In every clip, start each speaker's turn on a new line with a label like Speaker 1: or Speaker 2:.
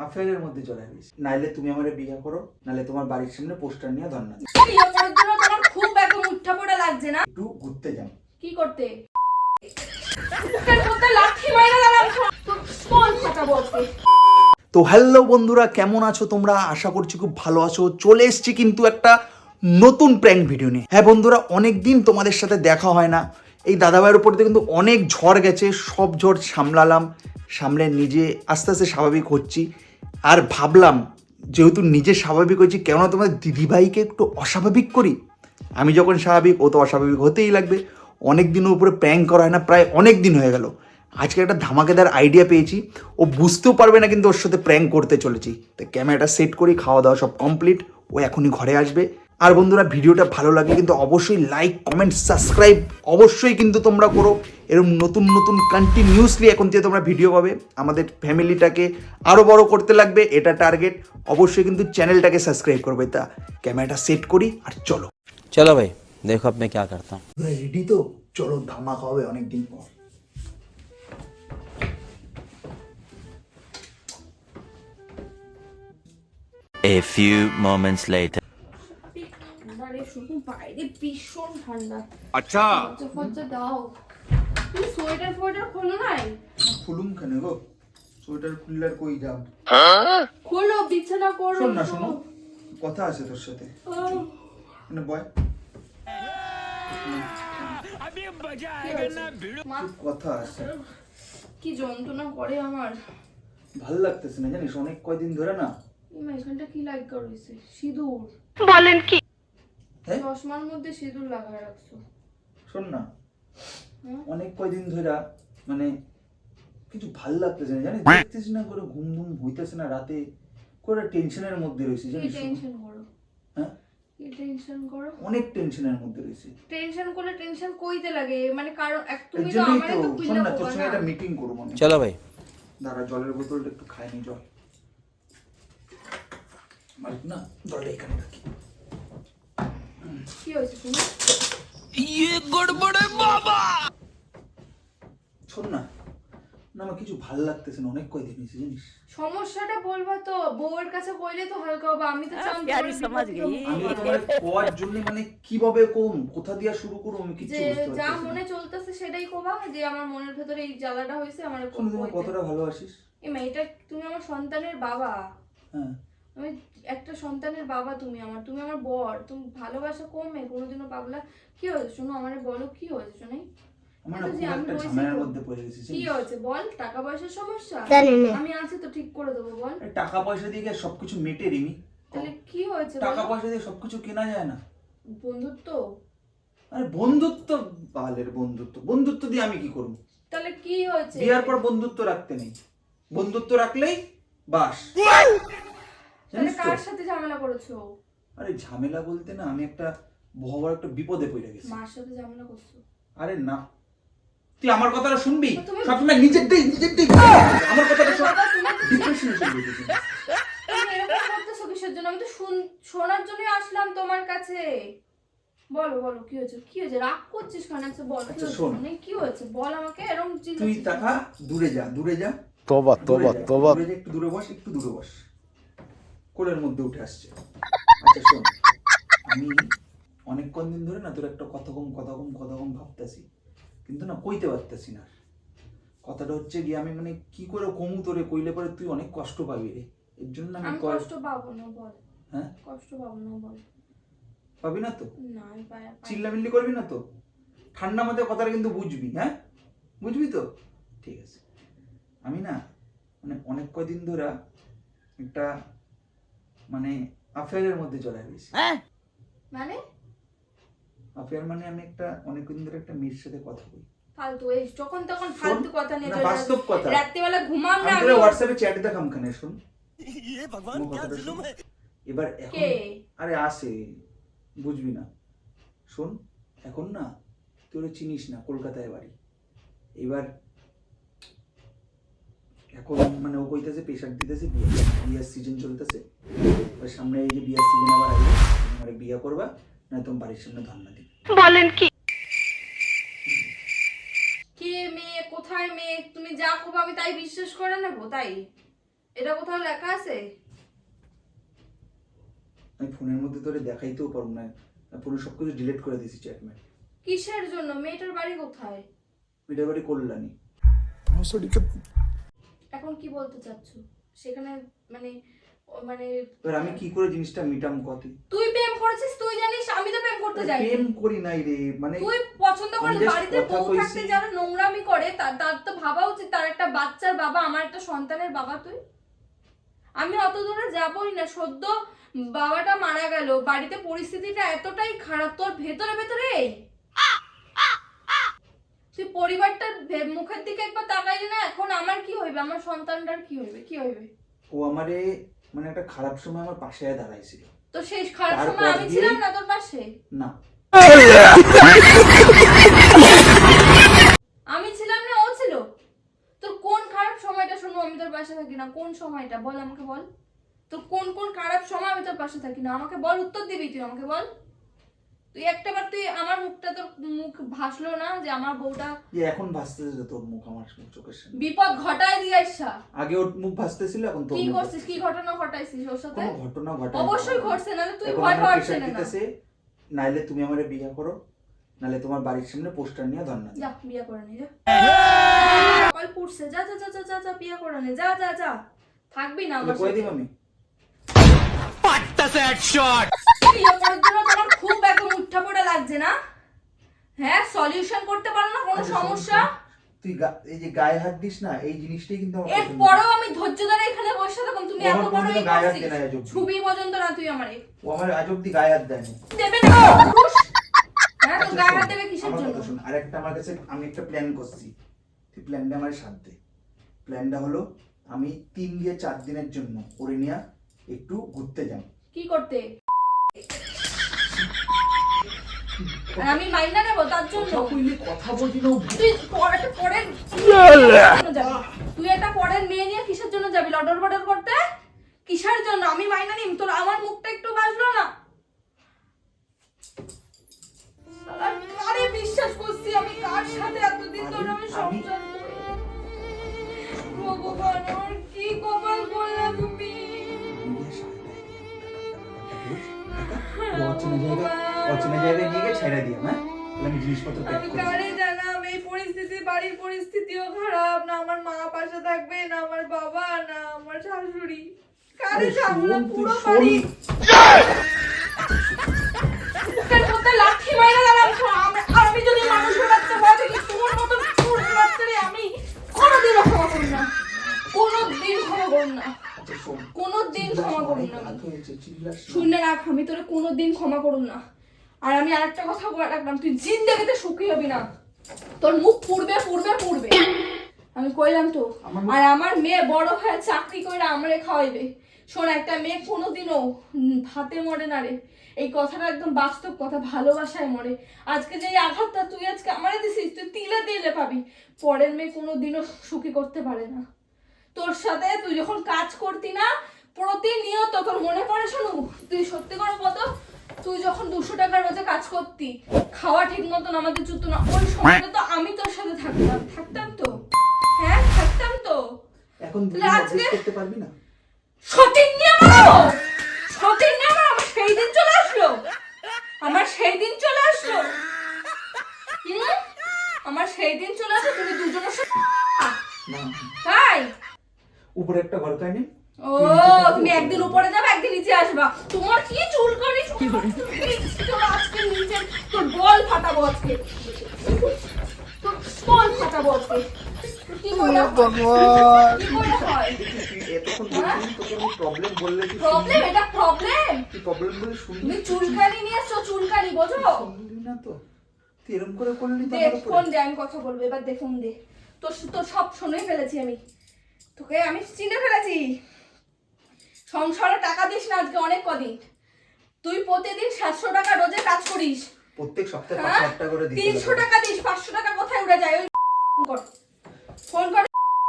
Speaker 1: আফেয়ারের মধ্যে চলে গেছি। নাইলে তুমি আমারে বিয়ে করো, নাইলে তোমার বাড়ির সামনে পোস্টার নিয়ে ধর্ণা দিই।
Speaker 2: বিয়ে করার জন্য তোমার খুব একদম উঠা পড়া লাগছে না?
Speaker 1: একটু ঘুরতে যাও।
Speaker 2: কি করতে? বুকের মধ্যে লাথি মাইরা দিলাম তো কোন ফাটাবো আজকে।
Speaker 1: তো হ্যালো বন্ধুরা, কেমন আছো তোমরা? আশা করছি খুব ভালো আছো। চলে এসেছি কিন্তু একটা নতুন প্র্যাঙ্ক ভিডিও নিয়ে। হ্যাঁ বন্ধুরা, অনেক দিন তোমাদের সাথে দেখা হয় না। এই দাদাভাইয়ের উপর দিয়ে কিন্তু অনেক ঝড় গেছে, সব ঝড় সামলালাম, সামলে নিজে আস্তে আস্তে স্বাভাবিক হচ্ছি। আর ভাবলাম যেহেতু নিজে স্বাভাবিক হচ্ছি, কেন তোমাদের দিদিভাইকে একটু অস্বাভাবিক করি। আমি যখন স্বাভাবিক, ও তো অস্বাভাবিক হতেই লাগবে। অনেক দিনের উপরে প্র্যাঙ্ক করা হয় না, প্রায় অনেক দিন হয়ে গেল। আজকে একটা ধামাকেদার আইডিয়া পেয়েছি, ও বুঝতেও পারবে না কিন্তু ওর সাথে প্র্যাঙ্ক করতে চলেছি। তো ক্যামেরাটা সেট করি, খাওয়া দাওয়া সব কমপ্লিট, ও এখনই ঘরে আসবে। আর বন্ধুরা, ভিডিওটা ভালো লাগে কিন্তু অবশ্যই লাইক, কমেন্ট, সাবস্ক্রাইব অবশ্যই কিন্তু তোমরা করো। এরকম নতুন নতুন কন্টিনিউসলি এখন থেকে তোমরা ভিডিও পাবে। আমাদের ফ্যামিলিটাকে আরও বড় করতে লাগবে, এটা টার্গেট। অবশ্যই কিন্তু চ্যানেলটাকে সাবস্ক্রাইব করবে। তা ক্যামেরাটা সেট করি আর চলো।
Speaker 3: चलो भाई देखो अब मैं क्या करता हूँ।
Speaker 1: রেডি তো? চলো, ধামাকা হবে অনেকদিন পর।
Speaker 4: A few moments later.
Speaker 2: ঠান্ডা শুধু বাইরে ভীষণ ঠান্ডা।
Speaker 4: अच्छा
Speaker 2: ফজ্জা দাও। তুমি সোয়েটার খোলো নাই?
Speaker 1: খুলুম কেন গো? সোয়েটার খুললে আর কই যাও?
Speaker 2: খোলো, বিছানা করো।
Speaker 1: শোন না, শোনো, কথা আছে তোর সাথে। মানে বয় কথা আছে।
Speaker 2: কি যন্ত্রণা করে আমার।
Speaker 1: ভাল লাগতেছে না জানিস, অনেক কয়দিন ধরে না।
Speaker 2: এখানটা কি লাইক করেছে? সিঁদুর?
Speaker 1: হ্যাঁ?
Speaker 2: চশমার মধ্যে সিঁদুর লাগায় রাখছো?
Speaker 1: শোন না,
Speaker 2: হ্যাঁ?
Speaker 1: অনেক কয়দিন ধরে মানে কিছু ভাল লাগতেছে না জানিস, দেখতেছি না করে ঘুম ঘুম হইতেছে না, রাতে করে টেনশনের মধ্যে রয়েছে
Speaker 2: কি
Speaker 1: জানিস।
Speaker 2: টেনশন করো?
Speaker 1: হ্যাঁ,
Speaker 2: কি টেনশন করো?
Speaker 1: অনেক টেনশনের মধ্যে রয়েছে।
Speaker 2: টেনশন করলে টেনশন কইতে লাগে, মানে কারণ তুমি
Speaker 1: এর
Speaker 2: তো
Speaker 1: জন্যই
Speaker 2: আমারে
Speaker 1: তো,
Speaker 2: তো
Speaker 1: শোন
Speaker 2: কইলা
Speaker 1: না, তোর
Speaker 2: বলবা
Speaker 1: সঙ্গে
Speaker 2: না।
Speaker 1: একটা মিটিং করবো আমি।
Speaker 3: चलो भाई
Speaker 1: দাঁড়া, জলের বোতলটা একটু খাই নি, জল মালিক না, জলটা এখানে রাখি।
Speaker 2: কি হয়েছে তুমি?
Speaker 1: শোন না, না আমার কিছু ভাল লাগতেছে না, অনেক কয়দিন হয়েছে জানিস।
Speaker 2: সমস্যাটা বলবা তো, বউয়ের কাছে কইলে তো হালকা হবে। আমি তো চাই
Speaker 5: প্যারি সমাজ গেই।
Speaker 1: আমি তোমার কোয়ার জন্য মানে কিভাবে কম, কোথা দিয়া শুরু করব আমি কিছু
Speaker 2: যে
Speaker 1: বুঝতে
Speaker 2: যা
Speaker 1: পারতেছি
Speaker 2: মনে
Speaker 1: না।
Speaker 2: চলতেছে সেটাই কবা, যে আমার মনের ভেতরে এই জ্বালাটা হয়েছে আমার
Speaker 1: শোন, তুমি কতটা ভালোবাসিস।
Speaker 2: এই মেয়েটা, তুমি আমার সন্তানের বাবা।
Speaker 1: হ্যাঁ,
Speaker 2: আমি একটা সন্তানের বাবা, তুমি আমার বর। তুমি ভালোবাসা কমে কোনোদিনও পাগলা? কি হয়েছে শোনো, আমারে বলো কি হয়েছে শোনাই।
Speaker 1: আমার না
Speaker 2: এত যে
Speaker 1: খুব
Speaker 2: আমি
Speaker 1: একটা
Speaker 2: বলছি
Speaker 1: ঝামেলার
Speaker 2: তো।
Speaker 1: মধ্যে পড়ে গেছি
Speaker 2: কি
Speaker 1: জানিস।
Speaker 2: হয়েছে বল? টাকা পয়সার সমস্যা? আমি আছি তো, ঠিক করে দেবো, বল।
Speaker 1: এই টাকা পয়সা দিয়ে কি আর সবকিছু মেটে রিমি?
Speaker 2: তাহলে কি হয়েছে
Speaker 1: টাকা
Speaker 2: বলো?
Speaker 1: পয়সা দিয়ে সবকিছু কেনা যায় না।
Speaker 2: বন্ধুত্ব?
Speaker 1: আরে বন্ধুত্ব, বালের বন্ধুত্ব, বন্ধুত্ব দিয়ে আমি কি করব?
Speaker 2: তাহলে কি হয়েছে?
Speaker 1: বিয়ার পর বন্ধুত্ব রাখতে নেই, বন্ধুত্ব রাখলেই বাস।
Speaker 2: তাহলে
Speaker 1: জানিস তো?
Speaker 2: কার সাথে ঝামেলা করেছো?
Speaker 1: আরে ঝামেলা বলতে না, আমি একটা বড় একটা বিপদে পড়ে গেছি।
Speaker 2: মার সাথে ঝামেলা করছো?
Speaker 1: আরে না, তুই আমার কথাটা শুনবি?
Speaker 2: তুমি-
Speaker 1: সবসময় নিজেরটাই আমার কথাটা শোন।
Speaker 2: বাবা, তুমি তো
Speaker 1: ডিপ্রেশনে চলে গেছি।
Speaker 2: তুমি এরকম করতেছো কিসের জন্য? আমি তো শোনার জন্যই আসলাম তোমার কাছে। বলো বলো, কি হয়েছে? কি হয়েছে? রাগ করছিস কেন? আচ্ছা বল, কি
Speaker 1: আচ্ছা,
Speaker 2: হয়েছে?
Speaker 1: শোন।
Speaker 2: মানে কি হয়েছে বল আমাকে। এরকম
Speaker 1: তুই
Speaker 2: চিল্লাচ্ছিস
Speaker 1: টাকা
Speaker 2: কেন?
Speaker 1: দূরে যা, দূরে যা।
Speaker 3: तौबा
Speaker 1: দূরে
Speaker 3: तौबा
Speaker 1: যা,
Speaker 3: तौबा
Speaker 1: দূরে যা, একটু দূরে বস, একটু দূরে বস। কোলের মধ্যে উঠে আসছে। আচ্ছা শোন, আমি অনেক দিন ধরে না তোর একটা কথা কম ভাবতেছি, কিন্তু না কইতে পারতেছি না। কথাটা হচ্ছে গিয়ে আমি মানে কি করে কমু তোরে, কইলে পরে তুই অনেক কষ্ট পাবি রে। এর জন্য আমি
Speaker 2: আমি কষ্ট পাবো না, বল।
Speaker 1: হ্যাঁ,
Speaker 2: কষ্ট পাবো না, বল।
Speaker 1: পাবি না তো?
Speaker 2: না, আমি
Speaker 1: চিল্লামিল্লি করবি না তো? ঠান্ডা মাথায় কথাটা কিন্তু বুঝবি, হ্যাঁ বুঝবি তো? ঠিক আছে। আমি না মানে অনেক কয়দিন ধরে একটা মানে অ্যাফেয়ারের মধ্যে চলে গেছি।
Speaker 2: মানে
Speaker 1: অ্যাফেয়ার মানে আমি একটা অনেক দিন ধরে একটা মেয়ের সাথে কথা বলি।
Speaker 2: ফালতু, এই যখন তখন ফালতু কথা নিয়ে
Speaker 1: না,
Speaker 2: চলে
Speaker 1: বাস্তব
Speaker 2: আসিস।
Speaker 1: কথা।
Speaker 2: রাত্রিবেলা ঘুমাম না
Speaker 1: আমি
Speaker 2: আমি।
Speaker 1: তোরে হোয়াটসঅ্যাপে চ্যাট দেখাম খানে, শুন। কথাটা শোন। এবার এখন
Speaker 2: কে?
Speaker 1: আরে আসে, বুঝবি না। শোন, এখন না তোরে চিনিস না, কলকাতায় বাড়ি। এবার এখন মানে ও কইতেছে প্রেশার দিতেছে, বিয়ার সিজন চলতেছে। এবার সামনে এই যে বিয়ার সিজন আবার আসবে, তোমার বিয়ে করবা না তোমার বাড়ির সামনে ধর্ণা দিবে।
Speaker 2: কে মেয়ে, কোথায় মেয়ে? তুমি যা করবো আমি তাই বিশ্বাস করে নেবো, তাই? এটা কোথাও লেখা আছে?
Speaker 1: আমি ফোনের মধ্যে তোরে দেখাইতেও পারবো না, ফোনে সবকিছু ডিলিট করে দিয়েছি চ্যাটম্যাট।
Speaker 2: কিসের জন্য? মেয়েটার বাড়ি কোথায়?
Speaker 1: মেয়েটার বাড়ি কল্যাণী।
Speaker 2: এখন কি বলতে চাচ্ছ? সেখানে মানে মানে
Speaker 1: এবার আমি কি করে জিনিসটা মিটাম কত?
Speaker 2: তুই প্রেম করেছিস, তুই জানিস। আমি তো প্রেম করতে যাই।
Speaker 1: প্রেম করি নাই রে, মানে
Speaker 2: তুই পছন্দ
Speaker 1: আমি
Speaker 2: করলে
Speaker 1: just
Speaker 2: বাড়িতে
Speaker 1: কথা
Speaker 2: বউ
Speaker 1: কইছি।
Speaker 2: থাকতে যারা নোংরামি করে তার তো ভাবা উচিত তার একটা বাচ্চার বাবা, আমার একটা সন্তানের বাবা তুই। আমি অত দূরে যাবই না। সদ্য বাবাটা মারা গেল, বাড়িতে পরিস্থিতিটা এতটাই খারাপ, তোর ভেতরে ভেতরে তুই পরিবারটার মুখের দিকে একবার তাকাইলি না? এখন আমার কি হইবে? আমার সন্তানটার কি হইবে? কি হইবে?
Speaker 1: ও আমারে মানে একটা খারাপ সময় আমার পাশে দাঁড়াইছিল।
Speaker 2: তো সেই খারাপ
Speaker 1: তারপর
Speaker 2: সময় আমি
Speaker 1: দিয়ে-
Speaker 2: ছিলাম না তোর পাশে?
Speaker 1: না,
Speaker 2: আমি ছিলাম না, ও ছিল। তোর কোন খারাপ সময়টা শুনবো আমি তোর পাশে থাকি না? কোন সময়টা বল, আমাকে বল। তোর কোন কোন খারাপ সময় আমি তোর পাশে থাকি না? আমাকে বল, উত্তর দিবি তুই আমাকে বল। তুই একটাবার তুই আমার মুখটা, তোর মুখ ভাসলো না যে আমার বউটা
Speaker 1: যে এখন ভাসতেছে তোর মুখ আমার চোখের সামনে।
Speaker 2: বিপদ ঘটায় দিয়ে আসা?
Speaker 1: আগে ওর মুখ ভাসতেছিল, এখন তোর
Speaker 2: কি
Speaker 1: মুখ
Speaker 2: করছিস? কি ঘটনা ঘটাইছিস ওর সাথে?
Speaker 1: কোনো ঘটনা ঘটে
Speaker 2: অবশ্যই ঘটছে, নাহলে তুই
Speaker 1: এখন
Speaker 2: ভয়
Speaker 1: আমার
Speaker 2: পাচ্ছিস
Speaker 1: pressure
Speaker 2: না।
Speaker 1: দিতেছে, নাইলে তুমি আমারে বিয়ে করো, নাইলে তোমার বাড়ির সামনে পোস্টার নিয়ে ধর্ণা দাও।
Speaker 2: যা বিয়ে করে নে, যা। কল পুড়ছে, যা যা যা যা যা যা বিয়ে করে নে, যা যা যা। থাকবি না আমার
Speaker 1: কই
Speaker 2: সাথে।
Speaker 1: দিম আমি?
Speaker 2: বিয়ে করার জন্য তোমার খুব এখন উঠা পড়া লাগছে না? হ্যাঁ, সলিউশন করতে পারো না কোনো
Speaker 1: আচ্ছা,
Speaker 2: সমস্যা?
Speaker 1: তুই এই যে গায়ে হাত দিস না, এই জিনিসটাই কিন্তু আমার
Speaker 2: এর
Speaker 1: পছন্দ না।
Speaker 2: পরেও আমি ধৈর্য ধরে এখানে বসে থাকুম, তুমি
Speaker 1: ও
Speaker 2: এত
Speaker 1: আমার
Speaker 2: বড়
Speaker 1: কোনোদিনও
Speaker 2: এই
Speaker 1: গায়ে হাত
Speaker 2: করছিস।
Speaker 1: দেয় না আজ অব্দি।
Speaker 2: ছবি পর্যন্ত না তুই আমারে
Speaker 1: ও আমার আজ অব্দি গায়ে হাত দেয়নি।
Speaker 2: দেবে না পুরুষ। হ্যাঁ, তো
Speaker 1: আচ্ছা,
Speaker 2: গায়ে
Speaker 1: শোন,
Speaker 2: হাত দেবে কিসের
Speaker 1: আমার
Speaker 2: জন্য?
Speaker 1: কথা শোন, আরেকটা আমার কাছে আমি একটা প্ল্যান করছি, তুই প্ল্যানটা আমার সাথ দে। প্ল্যানটা হলো আমি 3 দিয়ে 4 দিনের জন্য ওরে নিয়ে একটু ঘুরতে যাব।
Speaker 2: কি করতে? আর আমি মাইন্ডা নেবো তার জন্য?
Speaker 1: কথা বলি না,
Speaker 2: তুই একটা পরের তুই একটা পরের মেয়ে নিয়ে কিসের জন্য যাবি লডর বডর করতে? কিসের জন্য? আমি মাইনা নিম তোর? আমার মুখটা একটু বাজলো না? আর কারে বিশ্বাস করছি আমি? কার সাথে এতদিন ধরে আমি সংসার করি? ভগবান, আমার কি কপাল করলা তুমি?
Speaker 1: অচেনা জায়গায় নিয়ে গিয়ে ছেড়ে দিই, হ্যাঁ? তাহলে আমি জিনিসপত্র প্যাক
Speaker 2: আমি
Speaker 1: করি।
Speaker 2: কারে জানাম এই পরিস্থিতি? বাড়ির পরিস্থিতিও খারাপ, না আমার মা পাশে থাকবে, না আমার বাবা, না আমার শাশুড়ি। কারে সামলাম পুরো বাড়ি? বুকের মধ্যে লাঠি মাইরা দিলাম। আমি যদি মানুষের বাচ্চা হয়ে থাকি, তোমার মতন পুরুষ বাচ্চারে আমি কোনোদিনও ক্ষমা করব না। কোনোদিন ক্ষমা করব না।
Speaker 1: আচ্ছা, শোন,
Speaker 2: কোনোদিন ক্ষমা করব না।
Speaker 1: রাত হয়েছে, চিল্লাস না।
Speaker 2: শুনে রাখ, আমি তোরে কোনোদিন ক্ষমা করব না। আর আমি আরেকটা কথা বলে রাখলাম, তুই জিন্দেগিতে সুখী হবি না। তোর মুখ পুড়বে পুড়বে পুড়বে, আমি কইলাম তো। আর আমার মেয়ে বড় হয়ে চাকরি করে আমারে খাওয়াইবে। শোন, একটা মেয়ে কোনোদিনও ভাতে মরে না রে, এই কথাটা একদম বাস্তব কথা। ভালোবাসায় মরে। আজকে যে এই আঘাতটা তুই আজকে আমারে দিছিস, তুই তিলে তিলে পাবি। পরের মেয়ে কোনোদিনও সুখী করতে পারে না। তোর সাথে তুই যখন কাজ করতি না প্রতিনিয়ত, তোর মনে পড়ে শোনো, তুই সত্যি করে কত, তুই যখন 200 টাকা রোজে কাজ করতি, খাওয়া ঠিক মতন আমাদের জুতো না, ওই সময়টা তো আমি তোর সাথে থাকতাম তো। হ্যাঁ, থাকতাম তো।
Speaker 1: এখন তুই
Speaker 2: তাহলে আজকে
Speaker 1: অ্যাডজাস্ট করতে পারবি না?
Speaker 2: সতীন নিয়ে মারো, সতীন নিয়ে মারো। আমার সেই দিন চলে আসলো, আমার সেই দিন চলে আসলো। আমার সেই দিন চলে আসলো, তুমি দুজনের সাথে
Speaker 1: না,
Speaker 2: তাই?
Speaker 1: উপরে একটা ঘর খাই নি?
Speaker 2: ও, তুমি একদিন উপরে যাবে, একদিন নিচে আসবা। তোমার কি চুলকানি? তোর আজকে নিচে তোর বল ফাটাবো আজকে, তোর বল ফাটাবো আজকে। কি মনে হয়? কি মনে হয়?
Speaker 1: এতক্ষণ বলছিস, তোকে আমি প্রবলেম বললে তুই
Speaker 2: প্রবলেম? এটা প্রবলেম?
Speaker 1: তুই প্রবলেম বলে শুনলি?
Speaker 2: তুমি চুলকানি নিয়ে এসছো, চুলকানি বোঝো?
Speaker 1: শুনলি না তো? তুই এরকম করে করলি তো
Speaker 2: দে
Speaker 1: আমার উপরে?
Speaker 2: ফোন দে, আমি কথা বলবো এবার। দে ফোন দে। তোর তোর সব শুনেই ফেলেছি আমি, তোকে আমি চিনে ফেলেছি। সংসারে টাকা দিস না আজকে অনেক কদিন। তুই প্রতিদিন 700 টাকা রোজে কাজ করিস,
Speaker 1: প্রত্যেক সপ্তাহে
Speaker 2: হ্যাঁ?
Speaker 1: 500 টাকা করে দিতে
Speaker 2: 300 টাকা দিস, 500 টাকা কোথায় উড়ে যায়? ওই ফোন কর, ফোন কর।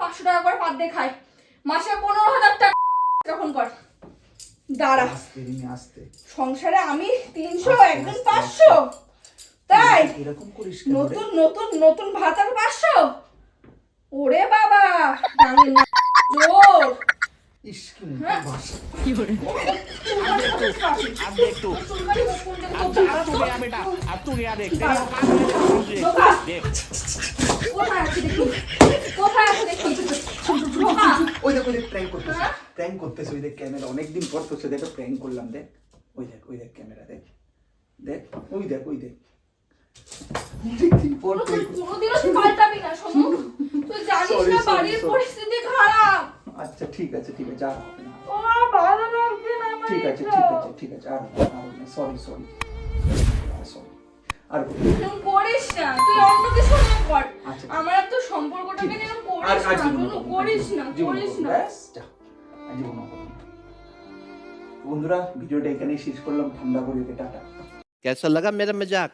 Speaker 2: 500 টাকা করে পার দিয়ে খায়, মাসে 15,000 টাকা। ফোন কর, দাঁড়া।
Speaker 1: আস্তে দিনে আস্তে
Speaker 2: সংসারে আমি 300, একদিন 500, তাই?
Speaker 1: এরকম করিস কেন রে?
Speaker 2: নতুন নতুন নতুন ভাতার 500? ওরে বাবা, দামি না জোর।
Speaker 1: ইস কি মুখের ভাষা। ওই দেখ প্র্যাঙ্ক করতেছে, প্র্যাঙ্ক করতেছে, ওই দেখ ক্যামেরা, অনেকদিন পর তোর সাথে একটা প্র্যাঙ্ক করলাম, দেখ ওই দেখ ক্যামেরা, দেখ ওই দেখ অনেকদিন পর prank করলাম।
Speaker 2: কোনোদিনও তুই পাল্টাবি না সোনু, তুই জানিস
Speaker 1: Sorry,
Speaker 2: না
Speaker 1: sorry,
Speaker 2: বাড়ির
Speaker 1: sorry.
Speaker 2: পরিস্থিতি খারাপ।
Speaker 1: আচ্ছা ঠিক আছে আর হবে না।
Speaker 2: ও ভালো লাগছে না আমার
Speaker 1: ঠিক আছে
Speaker 2: এটা।
Speaker 1: আর সরি আর
Speaker 2: এরকম করিস না, তুই অন্য কিছু নিয়ে কর।
Speaker 1: আচ্ছা।
Speaker 2: আমার আর তোর সম্পর্কটাকে নিয়ে এরকম
Speaker 1: আর
Speaker 2: করিস না,
Speaker 1: জীবনে
Speaker 2: কোনো
Speaker 1: করবো না,
Speaker 2: করিস না,
Speaker 1: জীবনে
Speaker 2: করিস
Speaker 1: করবো না,
Speaker 2: না।
Speaker 1: ব্যাস, যা, আর জীবনে করবো না। বন্ধুরা ভিডিওটা এখানেই শেষ করলাম, ঠান্ডা করে টাটা।
Speaker 5: कैसा लगा मेरा मजाक?